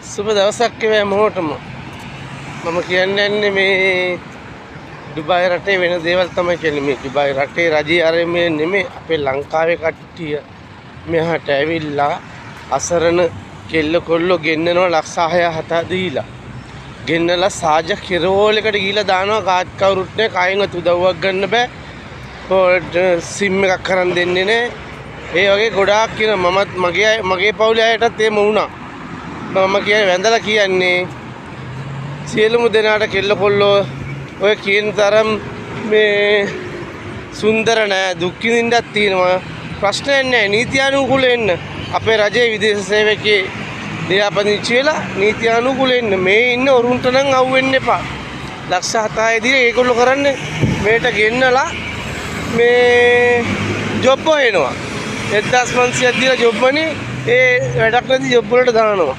සුබ දවසක් වේ මොහොතම මම කියන්නේ මේ දුබායි රටේ වෙන දේවල් තමයි කියන්නේ මේ දුබායි රටේ රජයේ ආරමේ නෙමෙයි අපේ ලංකාවේ කට්ටිය මෙහාට ඇවිල්ලා අසරණ කෙල්ල කොල්ලෝ ගෙන්නනවා ලක්ෂ 6-7 දීලා ගෙන්නලා සාජ කිරෝලයකට ගිහිලා දානවා කාත් කවුරුත් නැහැ කයින්වත් උදව්වක් ගන්න බෑ සිම් එකක් කරන් දෙන්නේ නැහැ ඒ වගේ ගොඩාක් කියන මමත් මගේ පවුලේ අයටත් එහෙම වුණා මම කියන්නේ වැඳලා කියන්නේ සියලුම දෙනාට කෙල්ල කොල්ලෝ ඔය කියන තරම් මේ සුන්දර නෑ දුක් විඳින්නක් තියෙනවා ප්‍රශ්නයක් නෑ නීතියානුකූල වෙන්න අපේ රජයේ විදේශ සේවකයේ දෙයාපදිංචි වෙලා නීතියානුකූල වෙන්න මේ ඉන්න ඔරුන්ට නම් අවු වෙන්න එපා ලක්ෂ 7 දී ඒගොල්ලෝ කරන්නේ මේට ගෙන්නලා මේ ජොබ් හොයනවා 1500ක් දීලා ජොබ් වනේ ඒ වැඩක් නැති ජොබ් වලට දානවා